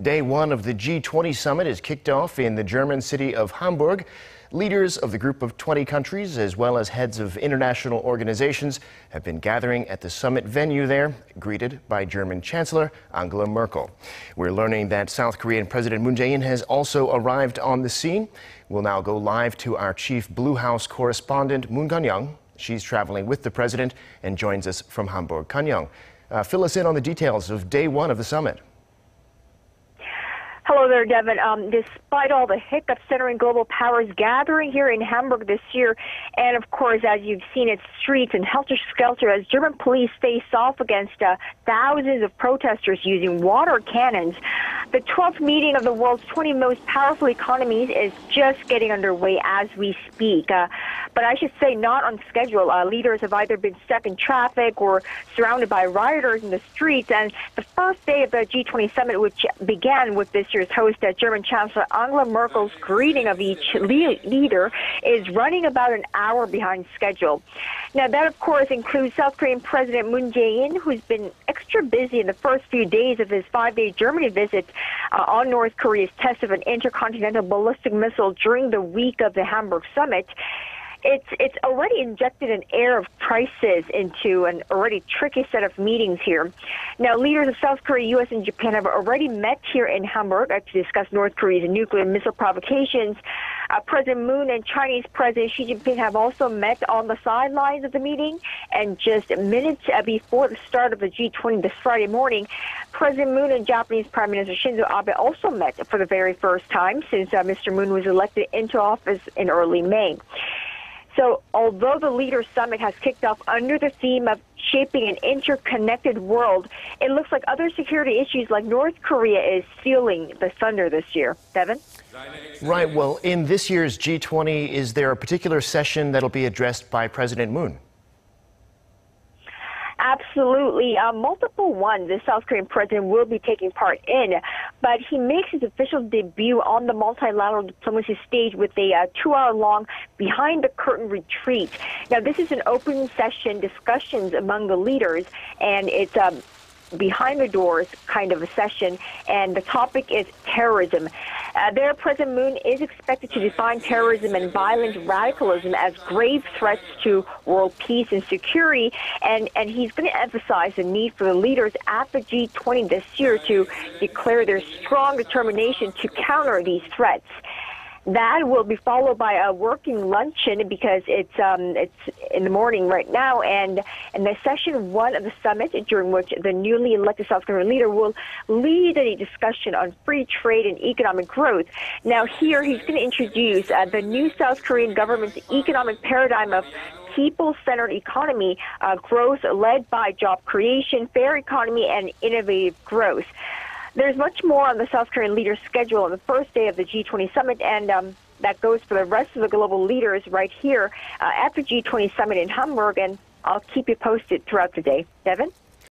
Day one of the G20 summit is kicked off in the German city of Hamburg. Leaders of the group of 20 countries, as well as heads of international organizations, have been gathering at the summit venue there, greeted by German Chancellor Angela Merkel. We're learning that South Korean President Moon Jae-in has also arrived on the scene. We'll now go live to our chief Blue House correspondent, Moon Kan-young. She's traveling with the president and joins us from Hamburg. Kan-young, fill us in on the details of day one of the summit. Hello there, Devin. Despite all the hiccups centering global powers gathering here in Hamburg this year, and of course, as you've seen, it's streets and helter-skelter as German police face off against thousands of protesters using water cannons. The 12th meeting of the world's 20 most powerful economies is just getting underway as we speak. But I should say not on schedule. Leaders have either been stuck in traffic or surrounded by rioters in the streets. And the first day of the G20 summit, which began with this year's host, German Chancellor Angela Merkel's greeting of each leader, is running about an hour behind schedule. Now, that, of course, includes South Korean President Moon Jae-in, who's been extra busy in the first few days of his 5-day Germany visit on North Korea's test of an intercontinental ballistic missile during the week of the Hamburg summit. It's already injected an air of crisis into an already tricky set of meetings here. Now, leaders of South Korea, U.S., and Japan have already met here in Hamburg to discuss North Korea's nuclear missile provocations. President Moon and Chinese President Xi Jinping have also met on the sidelines of the meeting. And just minutes before the start of the G20 this Friday morning, President Moon and Japanese Prime Minister Shinzo Abe also met for the very first time since Mr. Moon was elected into office in early May. So although the Leaders' Summit has kicked off under the theme of shaping an interconnected world, it looks like other security issues like North Korea is stealing the thunder this year. Devin? Right. Well, in this year's G20, is there a particular session that'll be addressed by President Moon? Absolutely. Multiple ones the South Korean president will be taking part in, but he makes his official debut on the multilateral diplomacy stage with a 2-hour-long behind-the-curtain retreat. Now, this is an open session discussions among the leaders, and it's behind the doors kind of a session, and the topic is terrorism. There, President Moon is expected to define terrorism and violent radicalism as grave threats to world peace and security, and he's going to emphasize the need for the leaders at the G20 this year to declare their strong determination to counter these threats. That will be followed by a working luncheon because it's in the morning right now, and the session one of the summit, during which the newly elected South Korean leader will lead a discussion on free trade and economic growth. Now, here he's going to introduce the new South Korean government's economic paradigm of people-centered economy, growth led by job creation, fair economy, and innovative growth. There's much more on the South Korean leaders' schedule on the first day of the G20 summit, and that goes for the rest of the global leaders right here at the G20 summit in Hamburg, and I'll keep you posted throughout the day. Devin?